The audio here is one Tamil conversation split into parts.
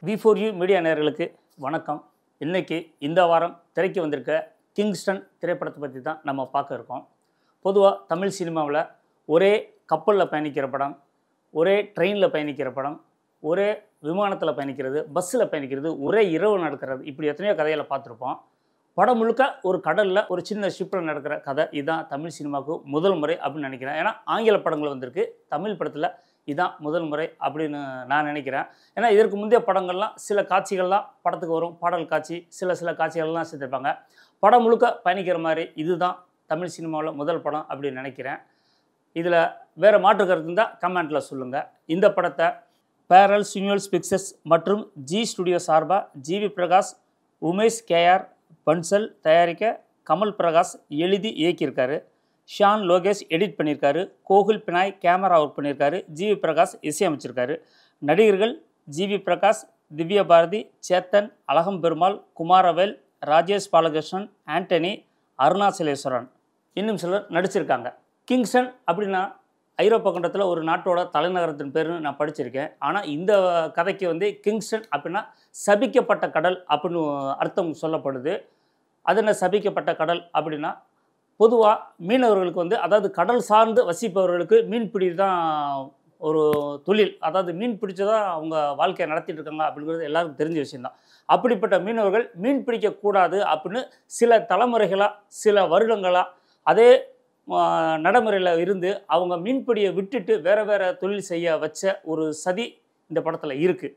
V4U மீடியா நேயர்களுக்கு வணக்கம். இன்னைக்கு இந்த வாரம் திரைக்கு வந்திருக்க கிங்ஸ்டன் திரைப்படத்தை பற்றி தான் நம்ம பார்க்க இருக்கோம். பொதுவாக தமிழ் சினிமாவில் ஒரே கப்பலில் பயணிக்கிற படம், ஒரே ட்ரெயினில் பயணிக்கிற படம், ஒரே விமானத்தில் பயணிக்கிறது, பஸ்ஸில் பயணிக்கிறது, ஒரே இரவு நடக்கிறது, இப்படி எத்தனையோ கதைகளை பார்த்துருப்போம். படம் முழுக்க ஒரு கடலில் ஒரு சின்ன ஷிப்பில் நடக்கிற கதை. இதுதான் தமிழ் சினிமாவுக்கு முதல் முறை அப்படின்னு நினைக்கிறேன். ஏன்னா ஆங்கில படங்கள் வந்திருக்கு, தமிழ் படத்தில் இதான் முதல் முறை அப்படின்னு நான் நினைக்கிறேன். ஏன்னா இதற்கு முந்தைய படங்கள்லாம் சில காட்சிகள்லாம் படத்துக்கு வரும், பாடல் காட்சி, சில காட்சிகள்லாம் சேர்த்துருப்பாங்க. படம் முழுக்க பயணிக்கிற மாதிரி இதுதான் தமிழ் சினிமாவில் முதல் படம் அப்படின்னு நினைக்கிறேன். இதில் வேறு மாற்று கருத்து இருந்தால் கமெண்ட்டில் சொல்லுங்கள். இந்த படத்தை பேரல் சினிவல்ஸ் பிக்சர்ஸ் மற்றும் ஜி ஸ்டுடியோ சார்பாக ஜிவி பிரகாஷ், உமேஷ் கேஆர் பன்சல் தயாரிக்க கமல் பிரகாஷ் எழுதி இயக்கியிருக்காரு. ஷான் லோகேஷ் எடிட் பண்ணியிருக்காரு. கோகுல் பினாய் கேமரா ஒர்க் பண்ணியிருக்காரு. ஜிவி பிரகாஷ் இசையமைச்சிருக்காரு. நடிகர்கள் ஜிவி பிரகாஷ், திவ்யா பாரதி, சேத்தன், அழகம் பெருமாள், குமாரவேல், ராஜேஷ் பாலகிருஷ்ணன், ஆண்டனி, அருணாச்சலேஸ்வரன், இன்னும் சிலர் நடிச்சிருக்காங்க. கிங்ஸ்டன் அப்படின்னா ஐரோப்பா கண்டத்தில் ஒரு நாட்டோட தலைநகரத்தின் பேருன்னு நான் படிச்சிருக்கேன். ஆனால் இந்த கதைக்கு கிங்ஸ்டன் அப்படின்னா சபிக்கப்பட்ட கடல் அப்படின்னு அர்த்தம் சொல்லப்படுது. அது என்ன சபிக்கப்பட்ட கடல் அப்படின்னா, பொதுவாக மீனவர்களுக்கு அதாவது கடல் சார்ந்து வசிப்பவர்களுக்கு மீன்பிடி தான் ஒரு தொழில். அதாவது மீன் பிடிச்சதான் அவங்க வாழ்க்கையை நடத்திட்டு இருக்காங்க அப்படிங்கிறது எல்லாருக்கும் தெரிஞ்ச விஷயந்தான். அப்படிப்பட்ட மீனவர்கள் மீன் பிடிக்கக்கூடாது அப்படின்னு சில தலைமுறைகளாக சில வருடங்களாக அதே நடைமுறையில் இருந்து அவங்க மீன்பிடியை விட்டுட்டு வேறு தொழில் செய்ய வச்ச ஒரு சதி இந்த படத்தில் இருக்குது.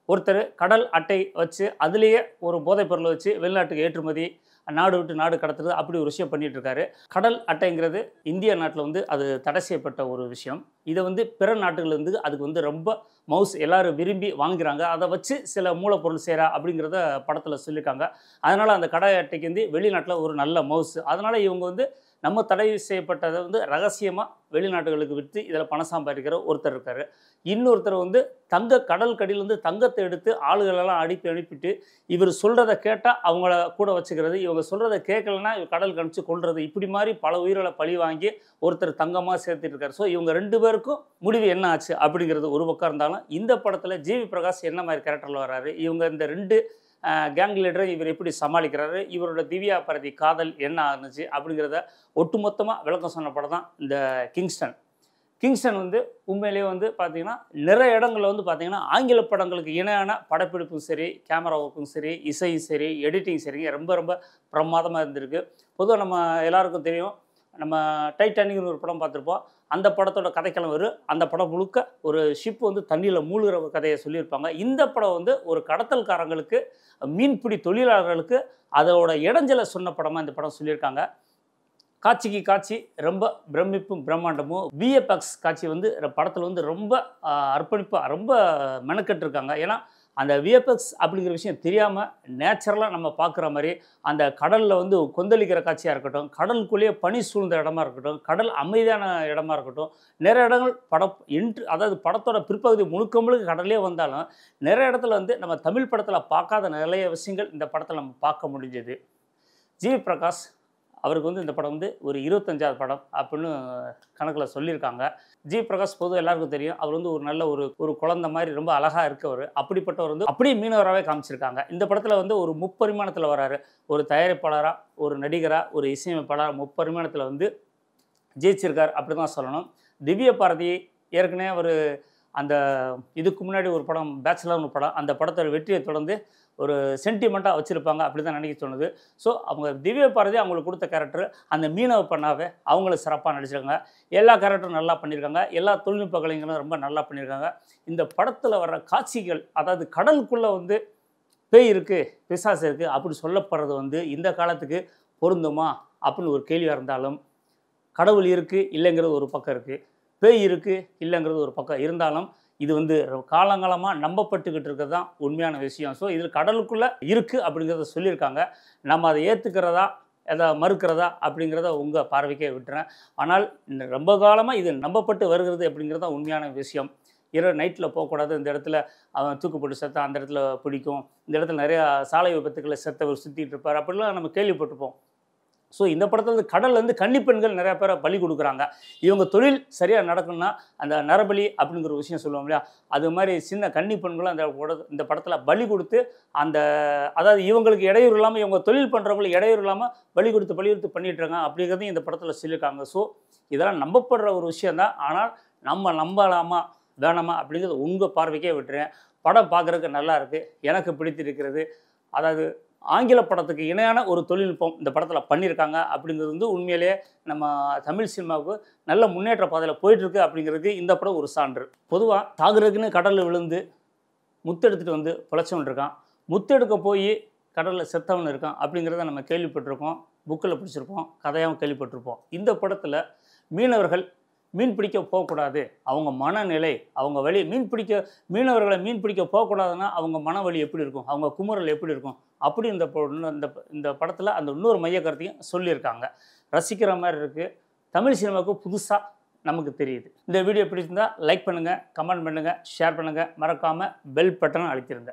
ஒருத்தர் கடல் அட்டை வச்சு அதுலேயே ஒரு போதைப் பொருளை வச்சு வெளிநாட்டுக்கு ஏற்றுமதி, நாடு விட்டு நாடு கடத்துறது, அப்படி ஒரு விஷயம் பண்ணிகிட்டு இருக்காரு. கடல் அட்டைங்கிறது இந்திய நாட்டில் அது தடை செய்யப்பட்ட ஒரு விஷயம். இதை பிற நாட்டுகள்லேருந்து அதுக்கு ரொம்ப மவுஸ் எல்லோரும் விரும்பி வாங்குகிறாங்க. அதை வச்சு சில மூலப்பொருள் செய்கிறா அப்படிங்கிறத படத்தில் சொல்லியிருக்காங்க. அதனால் அந்த கடை அட்டைக்கு வெளிநாட்டில் ஒரு நல்ல மவுஸ். அதனால் இவங்க நம்ம தடை செய்யப்பட்டதை ரகசியமாக வெளிநாட்டுகளுக்கு விற்று இதில் பணம் சம்பாதிக்கிற ஒருத்தர் இருக்கார். இன்னொருத்தர் கடல் கடியிலேருந்து தங்கத்தை எடுத்து ஆளுகளெல்லாம் அனுப்பிட்டு இவர் சொல்கிறத கேட்டால் அவங்கள கூட வச்சுக்கிறது, இவங்க சொல்கிறத கேட்கலன்னா கடல் கணிச்சு கொள்வது, இப்படி மாதிரி பல உயிர்களை பழி வாங்கி ஒருத்தர் தங்கமாக சேர்த்துட்டு இருக்கார். ஸோ இவங்க ரெண்டு பேருக்கும் முடிவு என்ன ஆச்சு அப்படிங்கிறது ஒரு பக்கம் இருந்தாலும், இந்த படத்தில் ஜிவி பிரகாஷ் என்ன மாதிரி கேரக்டரில் வர்றாரு, இவங்க இந்த ரெண்டு கேங் லீடரை இவர் எப்படி சமாளிக்கிறாரு, இவரோட திவ்யா பாரதி காதல் என்ன ஆகுச்சு அப்படிங்கிறத ஒட்டுமொத்தமாக விளக்கம் சொன்ன படம் தான் இந்த கிங்ஸ்டன். கிங்ஸ்டன் உண்மையிலேயே பார்த்திங்கன்னா நிறைய இடங்களில் பார்த்திங்கன்னா ஆங்கில படங்களுக்கு இணையான படப்பிடிப்பும் சரி, கேமரா ஒர்க்கும் சரி, இசையும் சரி, எடிட்டிங் சரிங்க ரொம்ப பிரமாதமாக இருந்திருக்கு. பொதுவாக நம்ம எல்லாருக்கும் தெரியும், நம்ம டைட்டானிக்னு ஒரு படம் பார்த்துருப்போம். அந்த படத்தோட கதைக்களம் வரும். அந்த படம் முழுக்க ஒரு ஷிப் தண்ணியில் மூழ்கிற கதையை சொல்லியிருப்பாங்க. இந்த படம் ஒரு கடத்தல்காரங்களுக்கு, மீன்பிடி தொழிலாளர்களுக்கு அதோட இடைஞ்சலை சொன்ன படமாக இந்த படம் சொல்லியிருக்காங்க. காட்சிக்கு காட்சி ரொம்ப பிரமிப்பும் பிரம்மாண்டமும். விஎஃப்எக்ஸ் காட்சி படத்தில் ரொம்ப அர்ப்பணிப்பாக ரொம்ப மெனக்கெட்டுருக்காங்க. ஏன்னா அந்த விஎஃப்எக்ஸ் அப்படிங்கிற விஷயம் தெரியாமல் நேச்சுரலாக நம்ம பார்க்குற மாதிரி அந்த கடலில் கொந்தளிக்கிற காட்சியாக இருக்கட்டும், கடலுக்குள்ளேயே பனி சூழ்ந்த இடமா இருக்கட்டும், கடல் அமைதியான இடமா இருக்கட்டும், நிறைய இடங்கள் அதாவது படத்தோட பிற்பகுதி முழுக்க கடலே வந்தாலும் நிறைய இடத்துல நம்ம தமிழ் படத்தில் பார்க்காத நிறைய விஷயங்கள் இந்த படத்தில் நம்ம பார்க்க முடிஞ்சது. ஜிவி பிரகாஷ் அவருக்கு இந்த படம் ஒரு 25வது படம் அப்படின்னு கணக்கில் சொல்லியிருக்காங்க. ஜி பிரகாஷ் பொதுவாக எல்லாருக்கும் தெரியும், அவர் ஒரு நல்ல ஒரு குழந்தை மாதிரி ரொம்ப அழகாக இருக்கவர். அப்படிப்பட்டவர் அப்படியே மீனவராகவே காமிச்சிருக்காங்க. இந்த படத்தில் ஒரு முப்பரிமாணத்தில் வராரு. ஒரு தயாரிப்பாளராக, ஒரு நடிகராக, ஒரு இசையமைப்பாளராக முப்பரிமாணத்தில் ஜெயிச்சிருக்கார் அப்படி தான் சொல்லணும். திவ்யா பாரதி ஏற்கனவே அவர் அந்த இதுக்கு முன்னாடி ஒரு படம் பேச்சுலர்னு படம், அந்த படத்தோட வெற்றியை தொடர்ந்து ஒரு சென்டிமெண்ட்டாக வச்சுருப்பாங்க அப்படி தான் நினைக்க தோணுது. ஸோ அவங்க திவ்யா பாரதி அவங்களுக்கு கொடுத்த கேரக்டர் அந்த மீனவ பண்ணாவே அவங்கள சிறப்பாக நடிச்சிருக்காங்க. எல்லா கேரக்டரும் நல்லா பண்ணியிருக்காங்க. எல்லா தொழில்நுட்ப கலைஞர்களும் ரொம்ப நல்லா பண்ணியிருக்காங்க. இந்த படத்தில் வர்ற காட்சிகள், அதாவது கடலுக்குள்ளே பேய் இருக்குது, பிசாசு இருக்குது அப்படி சொல்லப்படுறது இந்த காலத்துக்கு பொருந்துமா அப்படின்னு ஒரு கேள்வியாக இருந்தாலும், கடவுள் இருக்குது இல்லைங்கிறது ஒரு பக்கம் இருக்குது, பேய் இருக்குது இல்லைங்கிறது ஒரு பக்கம் இருந்தாலும், இது காலங்காலமாக நம்பப்பட்டுக்கிட்டு இருக்கிறது தான் உண்மையான விஷயம். ஸோ இதில் கடலுக்குள்ளே இருக்குது அப்படிங்கிறத சொல்லியிருக்காங்க. நம்ம அதை ஏற்றுக்கிறதா அதை மறுக்கிறதா அப்படிங்கிறத உங்கள் பார்வைக்கே விட்டுறேன். ஆனால் ரொம்ப காலமாக இது நம்பப்பட்டு வருகிறது அப்படிங்கிறது தான் உண்மையான விஷயம். இரவு நைட்டில் போகக்கூடாது, இந்த இடத்துல அவன் தூக்குப்பட்டு செத்தான், அந்த இடத்துல பிடிக்கும், இந்த இடத்துல நிறையா சாலை விபத்துக்களை செத்தவர் சுற்றிட்டு இருப்பார் அப்படிலாம் நம்ம கேள்விப்பட்டிருப்போம். ஸோ இந்த படத்தில் கடல்லேருந்து கன்னிப்பெண்கள் நிறையா பேரை பலி கொடுக்குறாங்க. இவங்க தொழில் சரியாக நடக்கணும்னா அந்த நரபலி அப்படிங்கிற ஒரு விஷயம் சொல்லுவோம் இல்லையா, அது மாதிரி சின்ன கன்னிப்பெண்களும் இந்த படத்தில் பலி கொடுத்து அந்த அதாவது இவங்களுக்கு இடையூறு இல்லாமல் இவங்க தொழில் பண்ணுறவங்களுக்கு இடையூறு இல்லாமல் பலி கொடுத்து பண்ணிகிட்ருக்காங்க அப்படிங்கிறதையும் இந்த படத்தில் சொல்லியிருக்காங்க. ஸோ இதெல்லாம் நம்பப்படுற ஒரு விஷயந்தான். ஆனால் நம்ம நம்பலாமா வேணாமா அப்படிங்கிறது உங்கள் பார்வைக்கே விட்டுறேன். படம் பார்க்குறதுக்கு நல்லா இருக்குது, எனக்கு பிடித்திருக்கிறது. அதாவது ஆங்கில படத்துக்கு இணையான ஒரு தொழில்நுட்பம் இந்த படத்தில் பண்ணியிருக்காங்க அப்படிங்கிறது வந்து உண்மையிலேயே நம்ம தமிழ் சினிமாவுக்கு நல்ல முன்னேற்ற பாதையில் போயிட்டுருக்கு அப்படிங்கிறதுக்கு இந்த படம் ஒரு சான்று. பொதுவாக சாகுறதுக்குன்னு கடலில் விழுந்து முத்தெடுத்துட்டு வந்து பிழைச்சவன் இருக்கான், முத்தெடுக்க போய் கடலில் செத்தவன் இருக்கான் அப்படிங்கிறத நம்ம கேள்விப்பட்டிருக்கோம், புக்கில் படிச்சிருப்போம், கதையாகவும் கேள்விப்பட்டிருப்போம். இந்த படத்தில் மீனவர்கள் மீன் பிடிக்க போகக்கூடாது, அவங்க மனநிலை அவங்க வழி மீனவர்களை மீன் பிடிக்க போகக்கூடாதுன்னா அவங்க மனவழி எப்படி இருக்கும், அவங்க குமுறல் எப்படி இருக்கும் அப்படி இந்த படத்தில் அந்த இன்னொரு மைய கருத்தையும் சொல்லியிருக்காங்க. ரசிக்கிற மாதிரி இருக்குது. தமிழ் சினிமாவுக்கு புதுசாக நமக்கு தெரியுது. இந்த வீடியோ பிடிச்சிருந்தால் லைக் பண்ணுங்கள், கமெண்ட் பண்ணுங்கள், ஷேர் பண்ணுங்கள், மறக்காமல் பெல் பட்டனை அழுத்திருங்க.